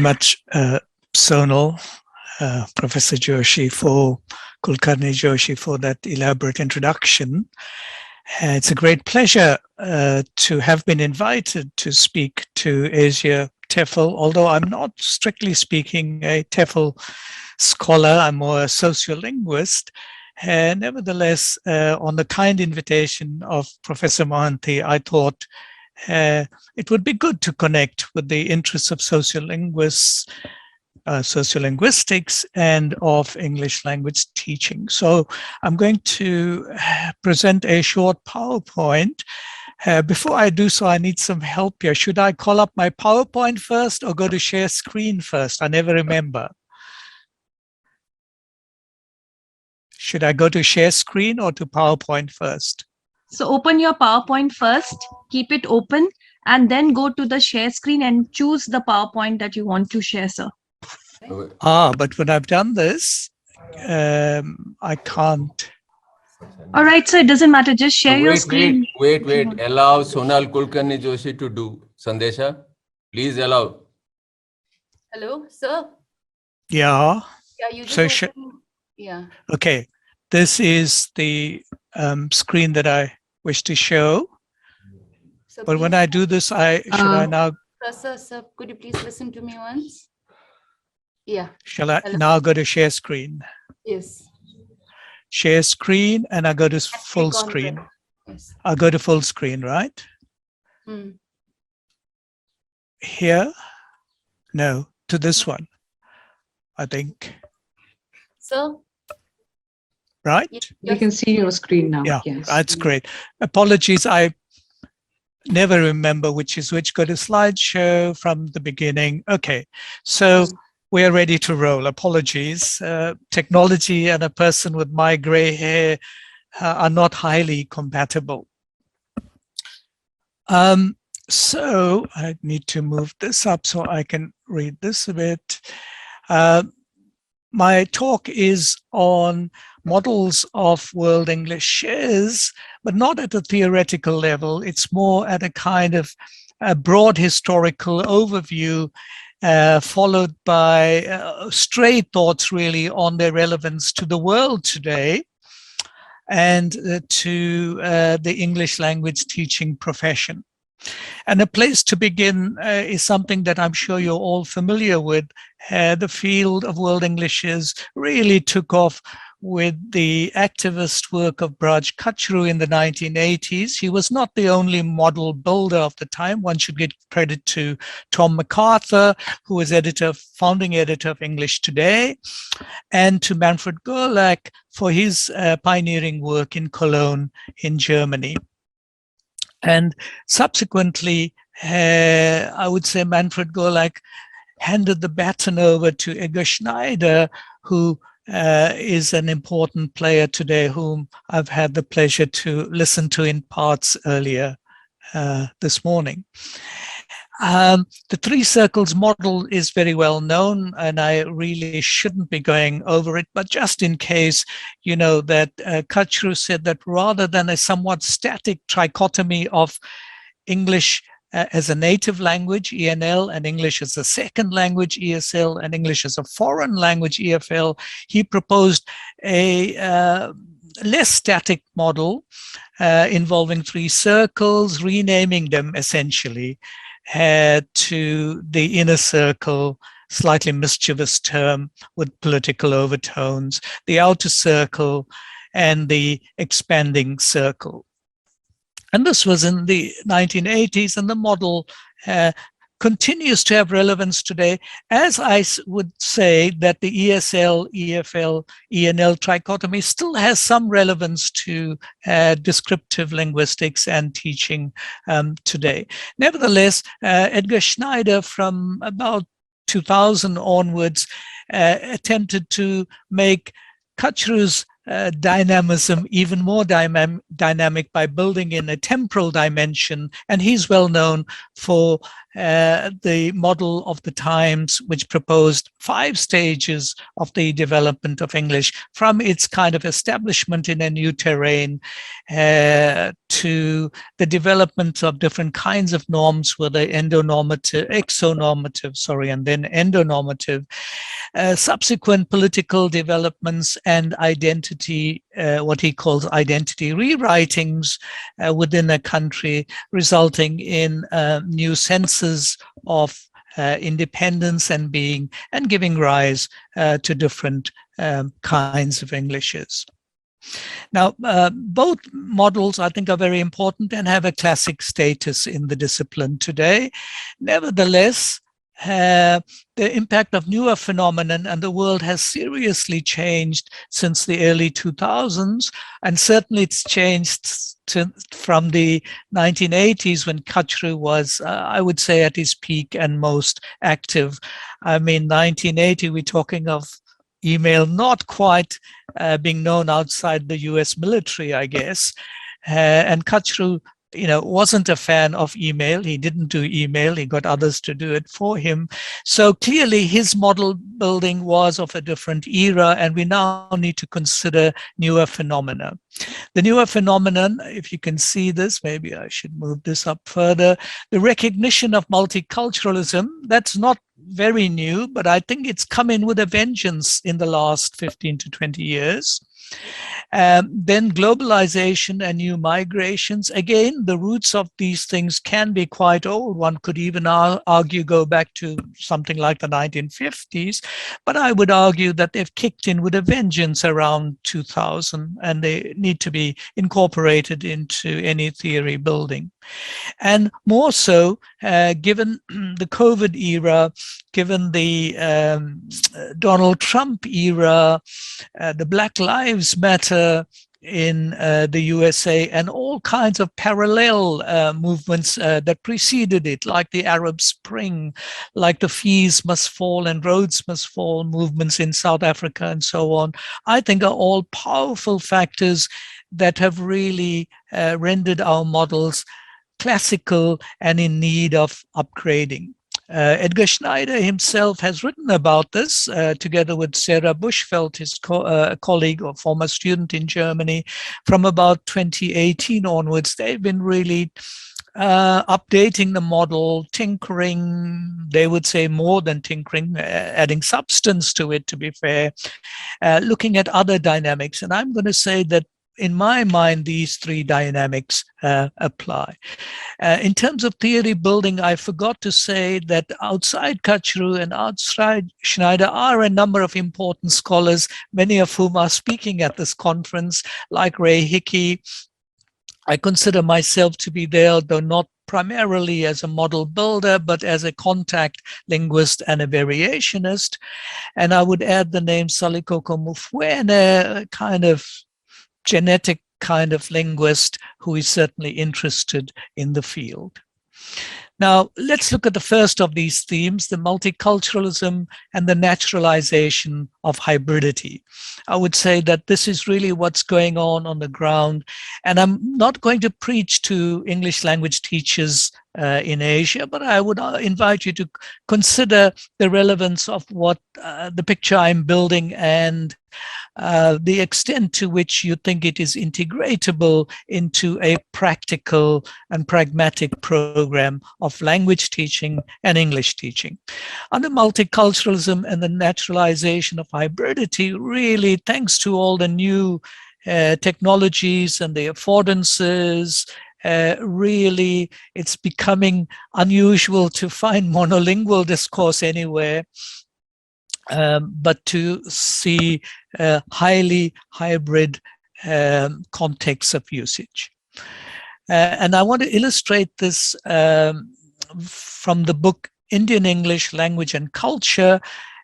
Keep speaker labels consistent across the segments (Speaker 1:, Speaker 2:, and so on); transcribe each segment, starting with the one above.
Speaker 1: much, Sonal, Professor Joshi, Kulkarni Joshi, for that elaborate introduction. It's a great pleasure to have been invited to speak to AsiaTEFL, although I'm not strictly speaking a TEFL scholar, I'm more a sociolinguist. Nevertheless, on the kind invitation of Professor Mohanty, I thought it would be good to connect with the interests of sociolinguistics and of English language teaching. So I'm going to present a short PowerPoint. Before I do so, I need some help here. Should I call up my PowerPoint first or go to share screen first? I never remember. Should I go to share screen or to PowerPoint first?
Speaker 2: So open your PowerPoint first, keep it open, and then go to the share screen and choose the PowerPoint that you want to share, sir.
Speaker 1: But when I've done this, I can't.
Speaker 2: All right, so it doesn't matter. Just share your screen.
Speaker 3: Wait. Allow Sonal Kulkarni Joshi to do. Sandesha, please allow.
Speaker 4: Hello, sir.
Speaker 1: Yeah.
Speaker 4: Yeah, you just
Speaker 1: So
Speaker 4: open, yeah.
Speaker 1: Okay, this is the screen that I wish to show.
Speaker 4: So
Speaker 1: But when
Speaker 4: please,
Speaker 1: I do this, I now
Speaker 4: sir, could you please listen to me once? Yeah.
Speaker 1: shall I
Speaker 4: Hello?
Speaker 1: now go to share screen?
Speaker 4: Yes.
Speaker 1: Share screen, and I go to full
Speaker 4: Click on
Speaker 1: screen.
Speaker 4: that. Yes.
Speaker 1: I'll go to full screen, right?
Speaker 4: Hmm.
Speaker 1: Here? No, to this one, I think.
Speaker 4: So
Speaker 1: Right?
Speaker 5: We can see your screen now.
Speaker 1: Yeah,
Speaker 5: Yes.
Speaker 1: that's great. Apologies, I never remember which is which. Go to slideshow from the beginning. Okay, so we are ready to roll. Apologies. Technology and a person with my gray hair are not highly compatible. So I need to move this up so I can read this a bit. My talk is on models of World English shares, but not at a theoretical level. It's more at a kind of a broad historical overview, followed by stray thoughts really on their relevance to the world today and to the English language teaching profession. And a place to begin is something that I'm sure you're all familiar with. The field of World Englishes really took off with the activist work of Braj Kachru in the 1980s. He was not the only model builder of the time. One should give credit to Tom MacArthur, who was founding editor of English Today, and to Manfred Gerlach for his pioneering work in Cologne in Germany. And subsequently, I would say Manfred Gerlach handed the baton over to Edgar Schneider, who is an important player today, whom I've had the pleasure to listen to in parts earlier this morning. The three circles model is very well known, and I really shouldn't be going over it, but just in case, you know that Kachru said that rather than a somewhat static trichotomy of English as a native language, ENL, and English as a second language, ESL, and English as a foreign language, EFL, he proposed a less static model involving three circles, renaming them essentially to the inner circle, slightly mischievous term with political overtones, the outer circle, and the expanding circle. And this was in the 1980s, and the model continues to have relevance today, as I would say that the ESL, EFL, ENL trichotomy still has some relevance to descriptive linguistics and teaching today. Nevertheless, Edgar Schneider from about 2000 onwards attempted to make Kachru's dynamism even more dynamic by building in a temporal dimension, and he's well known for the model of the times, which proposed 5 stages of the development of English from its kind of establishment in a new terrain to the development of different kinds of norms, whether exonormative, and then endonormative, subsequent political developments and identity, what he calls identity rewritings within a country, resulting in new senses of independence and being, and giving rise to different kinds of Englishes. Now, both models, I think, are very important and have a classic status in the discipline today. Nevertheless, the impact of newer phenomenon and the world has seriously changed since the early 2000s, and certainly it's changed from the 1980s when Kachru was, I would say, at his peak and most active. I mean, 1980, we're talking of email not quite being known outside the US military, I guess. And Kachru, wasn't a fan of email. He didn't do email. He got others to do it for him. So clearly his model building was of a different era, and we now need to consider newer phenomena. The newer phenomenon, if you can see this, maybe I should move this up further, the recognition of multiculturalism, that's not very new, but I think it's come in with a vengeance in the last 15 to 20 years. Then globalization and new migrations. Again, the roots of these things can be quite old. One could even argue go back to something like the 1950s, but I would argue that they've kicked in with a vengeance around 2000, and they need to be incorporated into any theory building. And more so, given the COVID era, given the Donald Trump era, the Black Lives Matter in the USA, and all kinds of parallel movements that preceded it, like the Arab Spring, like the Fees Must Fall and Roads Must Fall movements in South Africa and so on, I think are all powerful factors that have really rendered our models classical and in need of upgrading. Edgar Schneider himself has written about this together with Sarah Buschfeld, his colleague or former student in Germany. From about 2018 onwards, they've been really updating the model, tinkering, they would say more than tinkering, adding substance to it, to be fair, looking at other dynamics. And I'm going to say that in my mind, these three dynamics apply. In terms of theory building, I forgot to say that outside Kachru and outside Schneider are a number of important scholars, many of whom are speaking at this conference, like Ray Hickey. I consider myself to be there, though not primarily as a model builder, but as a contact linguist and a variationist. And I would add the name Salikoko Mufwene, a kind of genetic kind of linguist who is certainly interested in the field. Now, let's look at the first of these themes, the multiculturalism and the naturalization of hybridity. I would say that this is really what's going on the ground. And I'm not going to preach to English language teachers in Asia, but I would invite you to consider the relevance of what the picture I'm building and the extent to which you think it is integratable into a practical and pragmatic program of language teaching and English teaching. Under multiculturalism and the naturalization of hybridity, really, thanks to all the new technologies and the affordances, really, it's becoming unusual to find monolingual discourse anywhere. But to see highly hybrid contexts of usage. And I want to illustrate this from the book Indian English Language and Culture,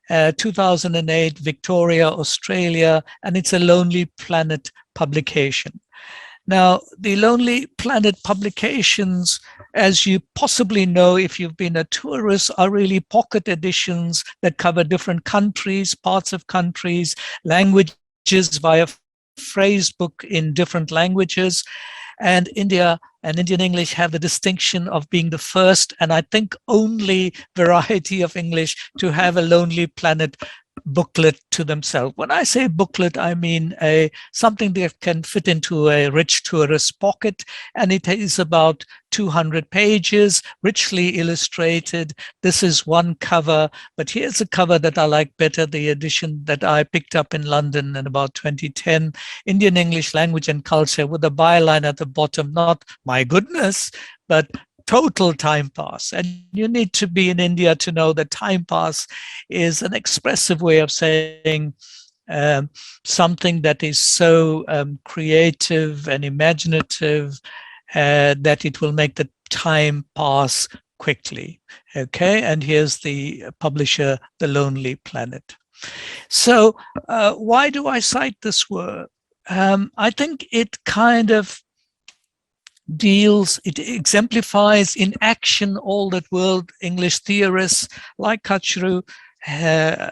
Speaker 1: 2008, Victoria, Australia, and it's a Lonely Planet publication. Now, the Lonely Planet publications, as you possibly know if you've been a tourist, are really pocket editions that cover different countries, parts of countries, languages via phrase book in different languages. And India and Indian English have the distinction of being the first and I think only variety of English to have a Lonely Planet booklet to themselves. When I say booklet, I mean something that can fit into a rich tourist pocket, and it is about 200 pages, richly illustrated. This is one cover, but here's a cover that I like better, the edition that I picked up in London in about 2010, Indian English Language and Culture, with a byline at the bottom, not "my goodness," but total time pass. And you need to be in India to know that time pass is an expressive way of saying something that is so creative and imaginative that it will make the time pass quickly. Okay, and here's the publisher, The Lonely Planet. So why do I cite this work? I think it kind of it exemplifies in action all that world English theorists like Kachru,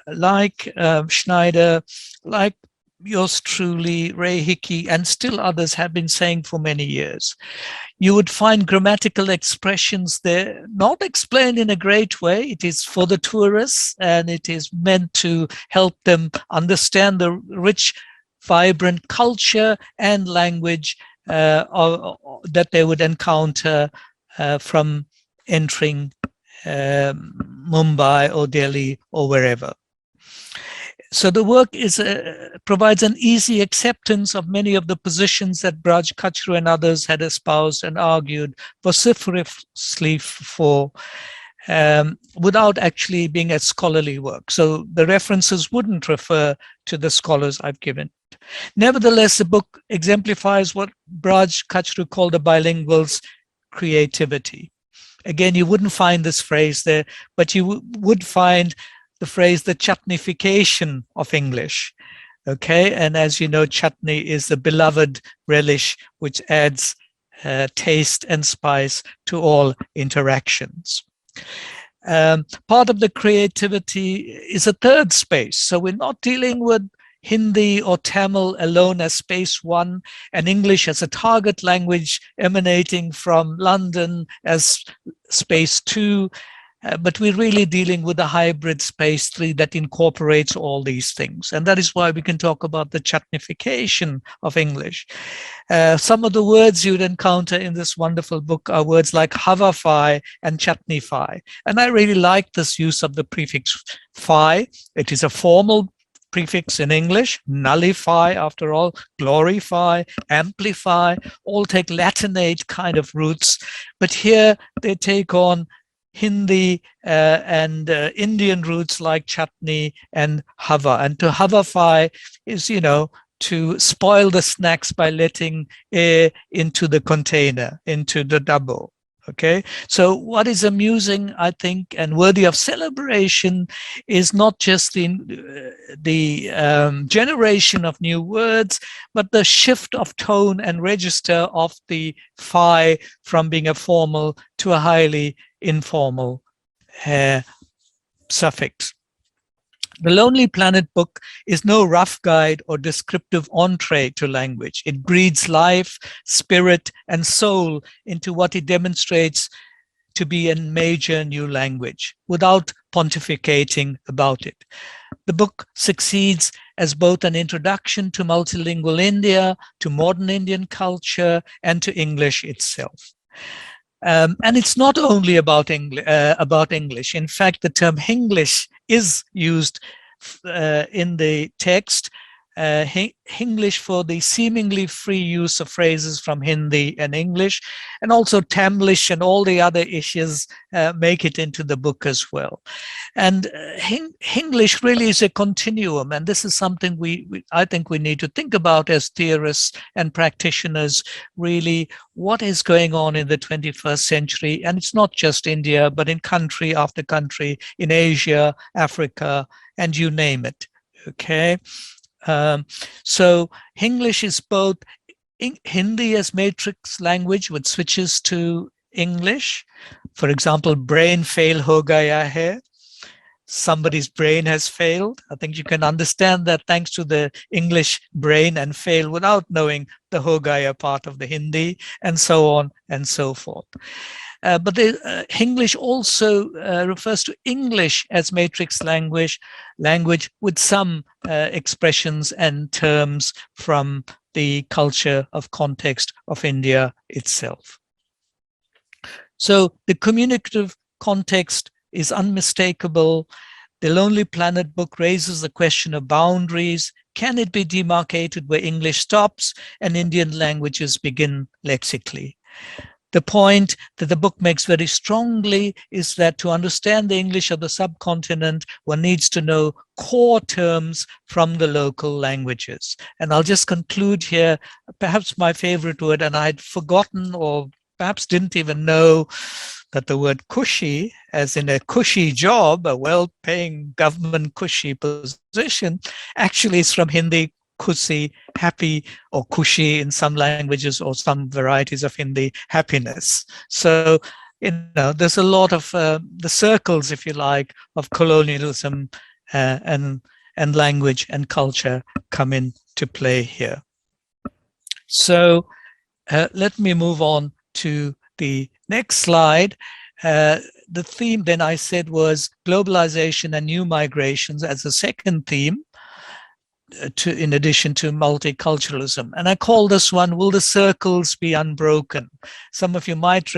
Speaker 1: like Schneider, like yours truly, Ray Hickey, and still others have been saying for many years. You would find grammatical expressions there, not explained in a great way. It is for the tourists, and it is meant to help them understand the rich, vibrant culture and language that they would encounter from entering Mumbai or Delhi or wherever. So the work provides an easy acceptance of many of the positions that Braj, Kachru and others had espoused and argued vociferously for, without actually being a scholarly work. So the references wouldn't refer to the scholars I've given. Nevertheless, the book exemplifies what Braj Kachru called the bilingual's creativity. Again, you wouldn't find this phrase there, but you would find the phrase the chutneyfication of English. Okay, and as you know, chutney is the beloved relish which adds taste and spice to all interactions. Part of the creativity is a third space. So we're not dealing with Hindi or Tamil alone as space one, and English as a target language emanating from London as space two, but we're really dealing with a hybrid space three that incorporates all these things. And that is why we can talk about the chutneyfication of English. Some of the words you'd encounter in this wonderful book are words like havafy and chutneyfy. And I really like this use of the prefix phi. It is a formal prefix in English. Nullify, after all, glorify, amplify, all take Latinate kind of roots. But here they take on Hindi and Indian roots like chutney and hava. And to havafy is, to spoil the snacks by letting air into the container, into the double. Okay, so what is amusing, I think, and worthy of celebration is not just the generation of new words, but the shift of tone and register of the phi from being a formal to a highly informal suffix. The Lonely Planet book is no rough guide or descriptive entree to language. It breathes life, spirit, and soul into what it demonstrates to be a major new language without pontificating about it. The book succeeds as both an introduction to multilingual India, to modern Indian culture, and to English itself. And it's not only about English. In fact, the term Hinglish is used in the text. Hinglish for the seemingly free use of phrases from Hindi and English, and also Tamlish and all the other issues make it into the book as well. And Hinglish really is a continuum, and this is something I think we need to think about as theorists and practitioners, really what is going on in the 21st century. And it's not just India, but in country after country, in Asia, Africa, and you name it. Okay. So Hinglish is both Hindi as matrix language with switches to English. For example, brain fail ho gaya hai. Somebody's brain has failed. I think you can understand that thanks to the English brain and fail without knowing the ho gaya part of the Hindi, and so on and so forth. But English also refers to English as matrix language with some expressions and terms from the culture of context of India itself. So the communicative context is unmistakable. The Lonely Planet book raises the question of boundaries. Can it be demarcated where English stops and Indian languages begin lexically? The point that the book makes very strongly is that to understand the English of the subcontinent, one needs to know core terms from the local languages. And I'll just conclude here, perhaps my favorite word, and I'd forgotten or perhaps didn't even know that the word cushy, as in a cushy job, a well-paying government cushy position, actually is from Hindi kusi, happy, or kushi in some languages or some varieties of Hindi, happiness. So, there's a lot of the circles, if you like, of colonialism and language and culture come into play here. So let me move on to the next slide. The theme then I said was globalization and new migrations as a second theme, in addition to multiculturalism. And I call this one, Will the Circles Be Unbroken? Some of you might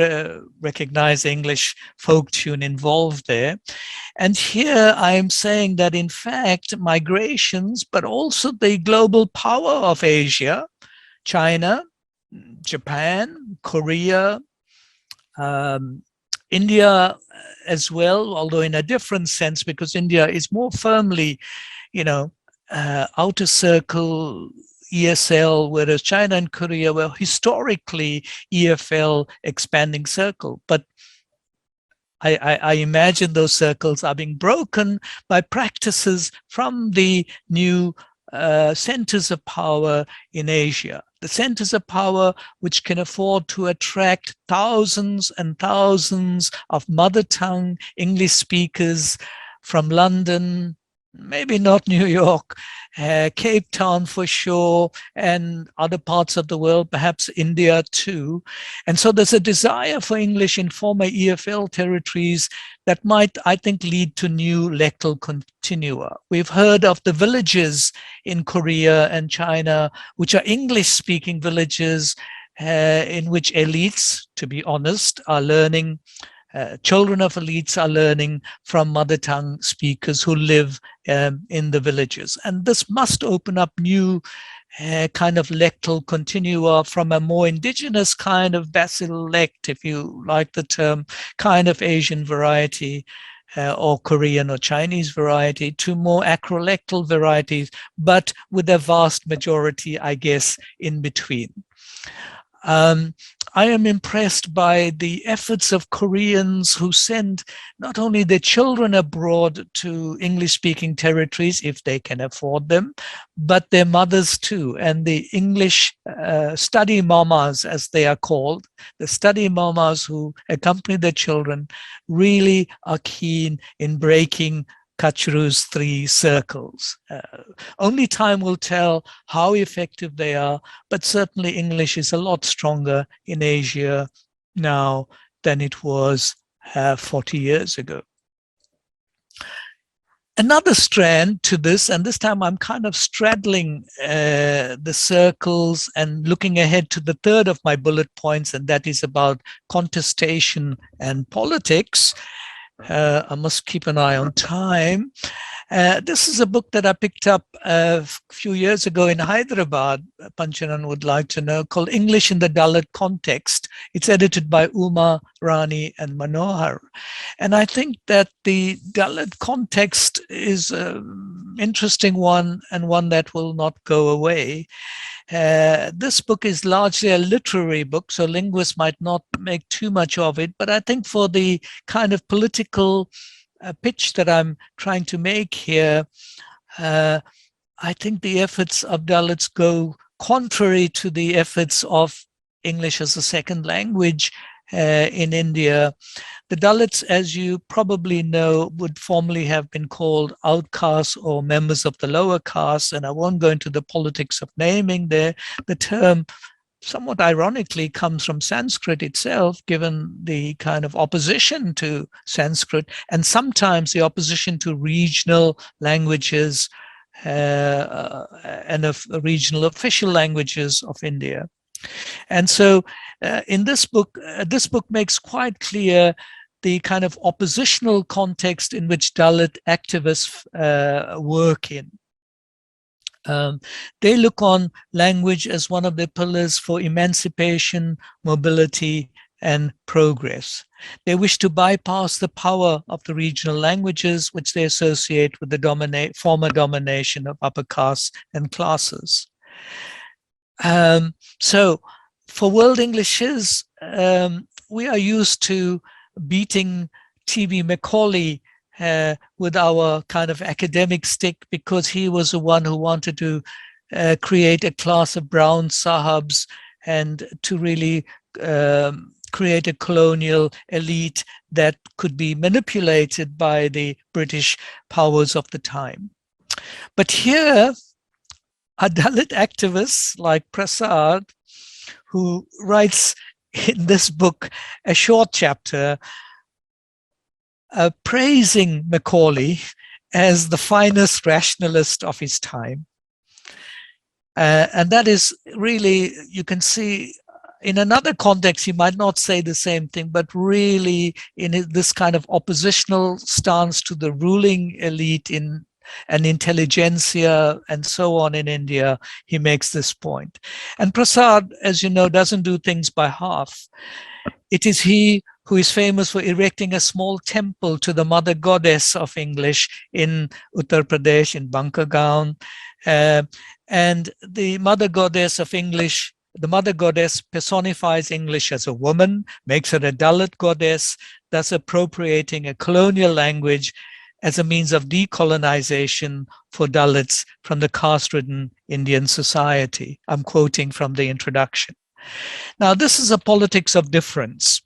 Speaker 1: recognize the English folk tune involved there. And here I am saying that in fact, migrations, but also the global power of Asia, China, Japan, Korea, India as well, although in a different sense, because India is more firmly, outer circle ESL, whereas China and Korea were historically EFL expanding circle. But I imagine those circles are being broken by practices from the new centers of power in Asia. The centers of power which can afford to attract thousands and thousands of mother tongue English speakers from London, maybe not New York, Cape Town for sure, and other parts of the world, perhaps India too. And so there's a desire for English in former EFL territories that might, I think, lead to new lectal continua. We've heard of the villages in Korea and China, which are English-speaking villages in which elites, to be honest, are learning. Children of elites are learning from mother tongue speakers who live in the villages. And this must open up new kind of lectal continua from a more indigenous kind of basilect, if you like the term, kind of Asian variety or Korean or Chinese variety, to more acrolectal varieties, but with a vast majority, I guess, in between. I am impressed by the efforts of Koreans who send not only their children abroad to English-speaking territories, if they can afford them, but their mothers too. And the English study mamas, as they are called, the study mamas who accompany their children, really are keen in breaking Kachru's 3 circles. Only time will tell how effective they are, but certainly English is a lot stronger in Asia now than it was 40 years ago. Another strand to this, and this time I'm kind of straddling the circles and looking ahead to the third of my bullet points, and that is about contestation and politics. I must keep an eye on time. This is a book that I picked up a few years ago in Hyderabad, Panchanan would like to know, called English in the Dalit Context. It's edited by Uma, Rani, and Manohar. And I think that the Dalit context is an interesting one and one that will not go away. This book is largely a literary book, so linguists might not make too much of it, but I think for the kind of political pitch that I'm trying to make here, I think the efforts of Dalits go contrary to the efforts of English as a second language in India. The Dalits, as you probably know, would formerly have been called outcasts or members of the lower caste, and I won't go into the politics of naming there. The term somewhat ironically comes from Sanskrit itself, given the kind of opposition to Sanskrit and sometimes the opposition to regional languages and of regional official languages of India. And so in this book makes quite clear the kind of oppositional context in which Dalit activists work in. They look on language as one of the pillars for emancipation, mobility, and progress. They wish to bypass the power of the regional languages, which they associate with the former domination of upper castes and classes. So for World Englishes, we are used to beating T.B. Macaulay with our kind of academic stick, because he was the one who wanted to create a class of brown sahibs and to really create a colonial elite that could be manipulated by the British powers of the time. But here are Dalit activists like Prasad, who writes in this book a short chapter praising Macaulay as the finest rationalist of his time. And that is really, you can see in another context, he might not say the same thing, but really in this kind of oppositional stance to the ruling elite in and intelligentsia and so on in India, he makes this point. And Prasad, as you know, doesn't do things by half. It is he who is famous for erecting a small temple to the mother goddess of English in Uttar Pradesh, in Bankargaon. And the mother goddess of English, the mother goddess personifies English as a woman, makes her a Dalit goddess, thus appropriating a colonial language as a means of decolonization for Dalits from the caste-ridden Indian society. I'm quoting from the introduction. Now, this is a politics of difference.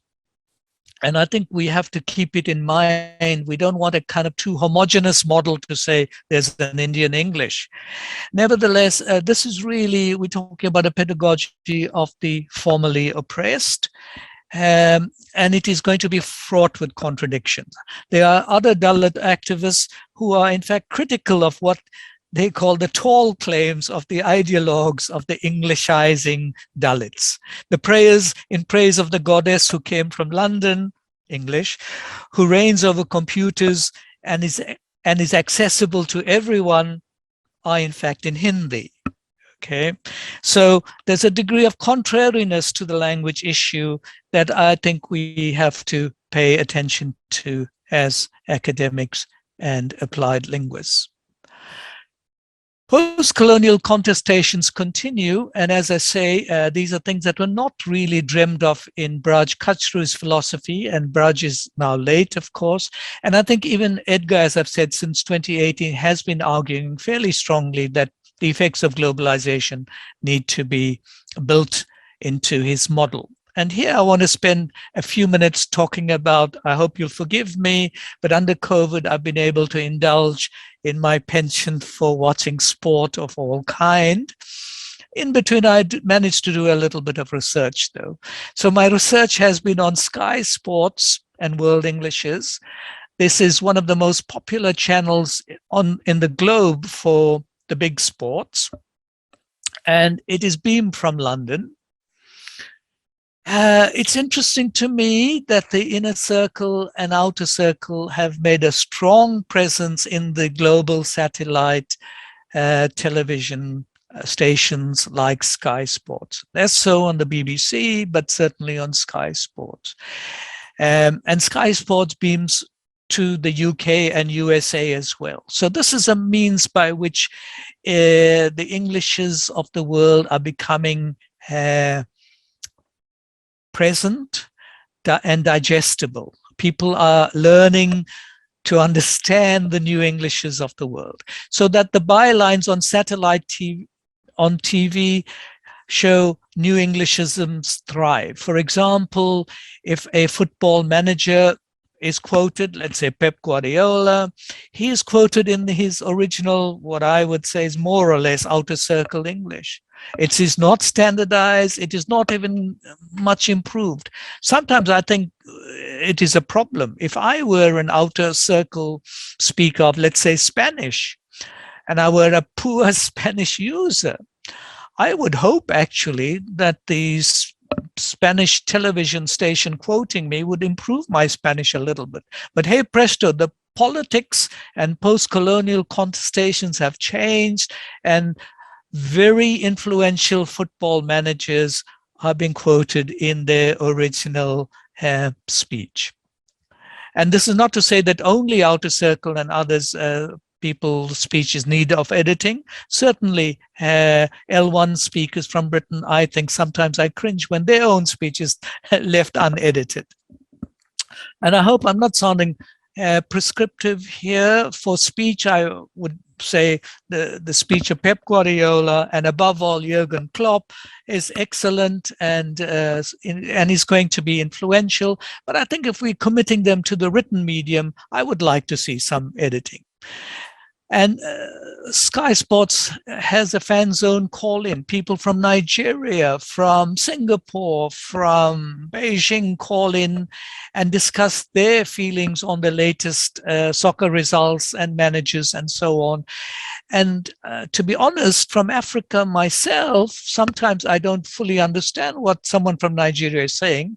Speaker 1: And I think we have to keep it in mind. We don't want a kind of too homogeneous model to say there's an Indian English. Nevertheless, this is really, we're talking about a pedagogy of the formerly oppressed. And it is going to be fraught with contradictions. There are other Dalit activists who are in fact critical of what they call the tall claims of the ideologues of the Englishizing Dalits. The prayers in praise of the goddess who came from London, English, who reigns over computers and is accessible to everyone, are in fact in Hindi. Okay, so there's a degree of contrariness to the language issue that I think we have to pay attention to as academics and applied linguists. Post-colonial contestations continue, and as I say, these are things that were not really dreamed of in Braj Kachru's philosophy, and Braj is now late, of course. And I think even Edgar, as I've said, since 2018, has been arguing fairly strongly that the effects of globalization need to be built into his model. And here I want to spend a few minutes talking about, I hope you'll forgive me, but under COVID, I've been able to indulge in my penchant for watching sport of all kind. In between, I managed to do a little bit of research, though. So my research has been on Sky Sports and World Englishes. This is one of the most popular channels in the globe for the big sports, and it is beamed from London. It's interesting to me that the inner circle and outer circle have made a strong presence in the global satellite television stations like Sky Sports. Less so on the BBC, but certainly on Sky Sports. And Sky Sports beams to the UK and USA as well. So this is a means by which the Englishes of the world are becoming present and digestible. People are learning to understand the new Englishes of the world, so that the bylines on satellite TV show new Englishisms thrive. For example, if a football manager is quoted, let's say Pep Guardiola, he is quoted in his original, what I would say is more or less outer circle English. It is not standardized. It is not even much improved. Sometimes I think it is a problem. If I were an outer circle speaker of, let's say, Spanish, and I were a poor Spanish user, I would hope actually that these Spanish television station quoting me would improve my Spanish a little bit. But hey presto, the politics and post-colonial contestations have changed, and very influential football managers are being quoted in their original speech. And this is not to say that only Outer Circle and others people's speeches need of editing. Certainly L1 speakers from Britain, I think sometimes I cringe when their own speech is left unedited. And I hope I'm not sounding prescriptive here. For speech, I would say the speech of Pep Guardiola and above all Jurgen Klopp is excellent and is going to be influential. But I think if we're committing them to the written medium, I would like to see some editing. And Sky Sports has a fan zone call in. People from Nigeria, from Singapore, from Beijing call in and discuss their feelings on the latest soccer results and managers and so on. And to be honest, from Africa myself, sometimes I don't fully understand what someone from Nigeria is saying.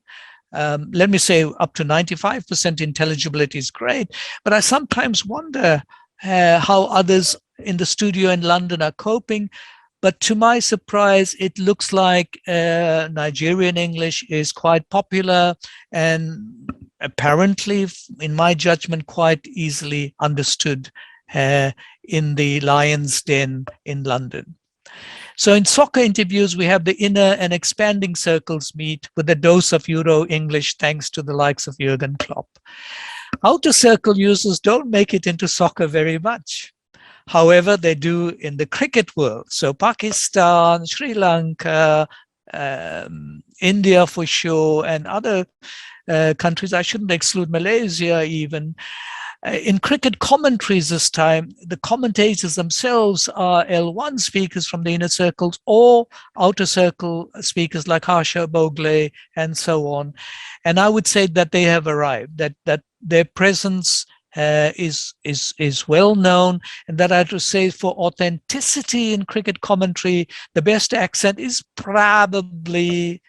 Speaker 1: Let me say up to 95% intelligibility is great, but I sometimes wonder how others in the studio in London are coping. But to my surprise, it looks like Nigerian English is quite popular and apparently, in my judgment, quite easily understood in the Lion's Den in London. So in soccer interviews, we have the inner and expanding circles meet with a dose of Euro English thanks to the likes of Jurgen Klopp. Outer circle users don't make it into soccer very much. However, they do in the cricket world. So Pakistan, Sri Lanka, India for sure, and other countries, I shouldn't exclude Malaysia even. In cricket commentaries this time, the commentators themselves are L1 speakers from the inner circles or outer circle speakers like Harsha Bogle and so on. And I would say that they have arrived, that their presence is well known, and that I have to say for authenticity in cricket commentary, the best accent is probably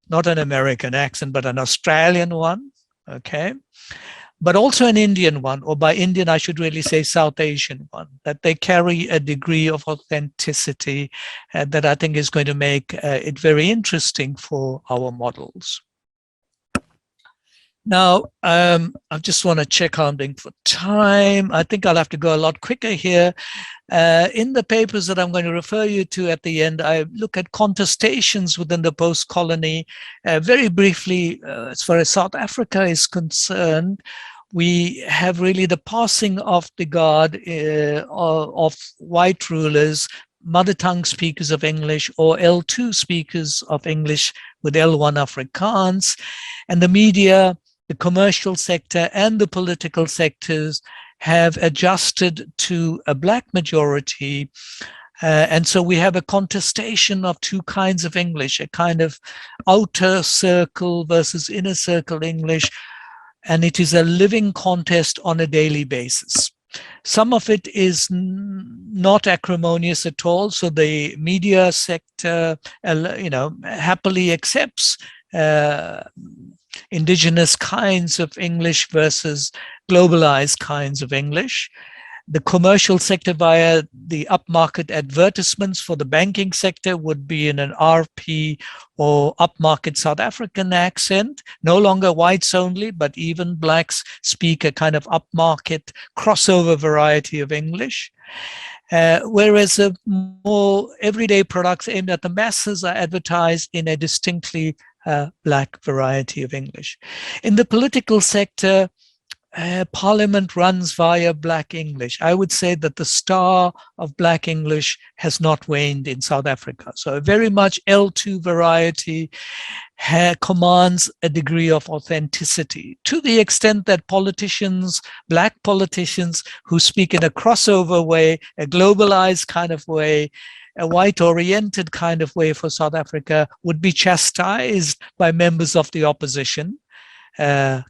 Speaker 1: not an American accent, but an Australian one, okay? But also an Indian one, or by Indian, I should really say South Asian one, that they carry a degree of authenticity that I think is going to make it very interesting for our models. Now, I just want to check how I'm doing for time. I think I'll have to go a lot quicker here. In the papers that I'm going to refer you to at the end, I look at contestations within the post-colony. Very briefly, as far as South Africa is concerned, we have really the passing of the guard of white rulers, mother tongue speakers of English, or L2 speakers of English with L1 Afrikaans, and the media, the commercial sector and the political sectors have adjusted to a black majority. And so we have a contestation of two kinds of English, a kind of outer circle versus inner circle English. And it is a living contest on a daily basis. Some of it is not acrimonious at all. So the media sector, happily accepts indigenous kinds of English versus globalized kinds of English. The commercial sector via the upmarket advertisements for the banking sector would be in an RP or upmarket South African accent, no longer whites only, but even blacks speak a kind of upmarket crossover variety of English. Whereas more everyday products aimed at the masses are advertised in a distinctly black variety of English. In the political sector, Parliament runs via Black English. I would say that the star of Black English has not waned in South Africa. So very much L2 variety commands a degree of authenticity, to the extent that politicians, Black politicians who speak in a crossover way, a globalized kind of way, a white-oriented kind of way for South Africa, would be chastised by members of the opposition,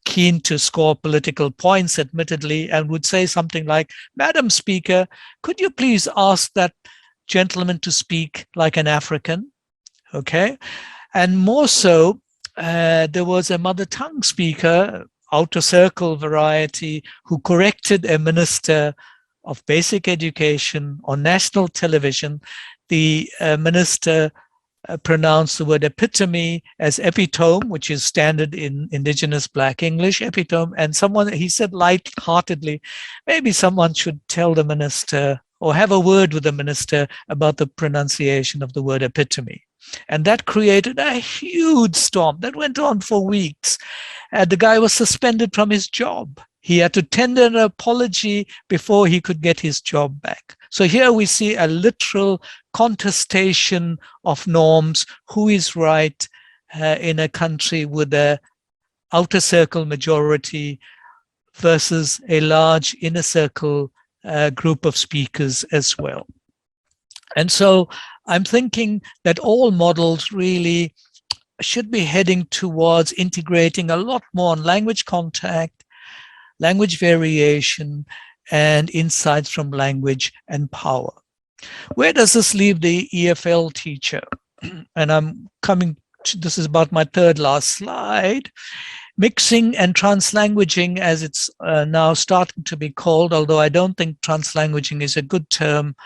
Speaker 1: keen to score political points, admittedly, and would say something like, "Madam Speaker, could you please ask that gentleman to speak like an African?" Okay. And more so, there was a mother tongue speaker, outer circle variety, who corrected a minister of basic education on national television. The minister pronounced the word epitome as epitome, which is standard in indigenous Black English, epitome. And he said light-heartedly, maybe someone should tell the minister or have a word with the minister about the pronunciation of the word epitome. And that created a huge storm that went on for weeks. The guy was suspended from his job. He had to tender an apology before he could get his job back. So here we see a literal contestation of norms. Who is right in a country with a outer circle majority versus a large inner circle group of speakers as well. And so I'm thinking that all models really should be heading towards integrating a lot more on language contact, language variation, and insights from language and power. Where does this leave the EFL teacher? And I'm coming to, this is about my third last slide. Mixing and translanguaging, as it's now starting to be called, although I don't think translanguaging is a good term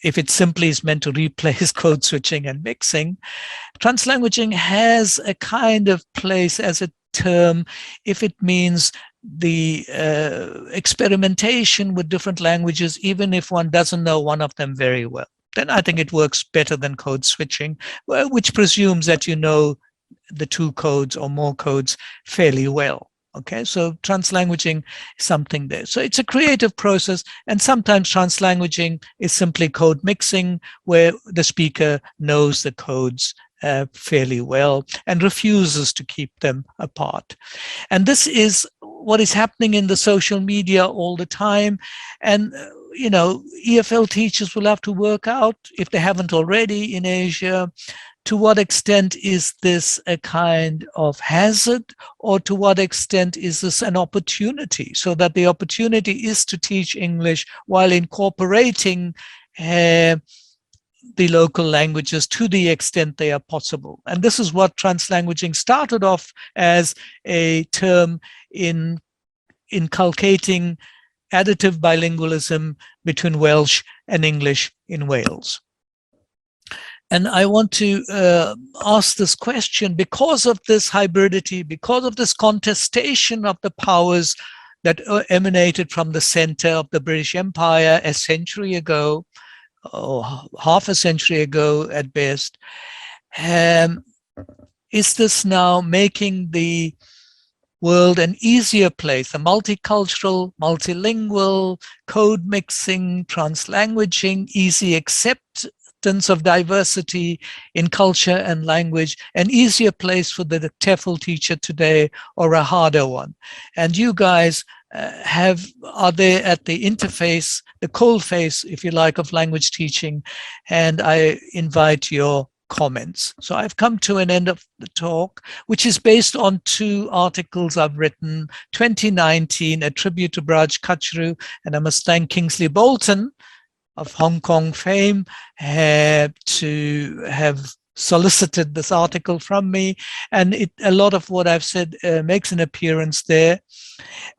Speaker 1: if it simply is meant to replace code switching and mixing. Translanguaging has a kind of place as a term if it means the experimentation with different languages, even if one doesn't know one of them very well. Then I think it works better than code switching, which presumes that you know the two codes or more codes fairly well. Okay, so translanguaging is something there. So it's a creative process, and sometimes translanguaging is simply code mixing, where the speaker knows the codes fairly well and refuses to keep them apart. And this is what is happening in the social media all the time. And you know, EFL teachers will have to work out, if they haven't already in Asia, to what extent is this a kind of hazard, or to what extent is this an opportunity, so that the opportunity is to teach English while incorporating the local languages to the extent they are possible. And this is what translanguaging started off as a term in inculcating additive bilingualism between Welsh and English in Wales. And I want to ask this question because of this hybridity, because of this contestation of the powers that emanated from the center of the British Empire a century ago, or half a century ago at best. Is this now making the world an easier place, a multicultural, multilingual, code mixing, translanguaging, easy acceptance of diversity in culture and language, an easier place for the TEFL teacher today, or a harder one? And you guys are there at the interface, the coalface, if you like, of language teaching, and I invite your comments. So I've come to an end of the talk, which is based on 2 articles I've written, 2019, a tribute to Braj Kachru, and I must thank Kingsley Bolton of Hong Kong fame to have solicited this article from me, and a lot of what I've said makes an appearance there.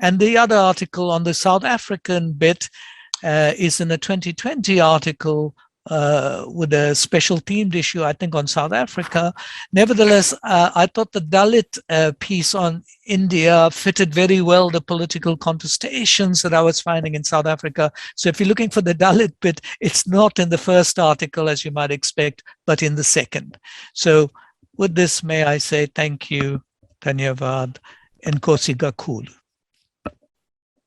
Speaker 1: And the other article on the South African bit is in a 2020 article with a special themed issue, I think, on South Africa. Nevertheless, I thought the Dalit piece on India fitted very well the political contestations that I was finding in South Africa. So if you're looking for the Dalit bit, it's not in the first article, as you might expect, but in the second. So with this, may I say thank you, Dhanyavad, and Kosi Gakul.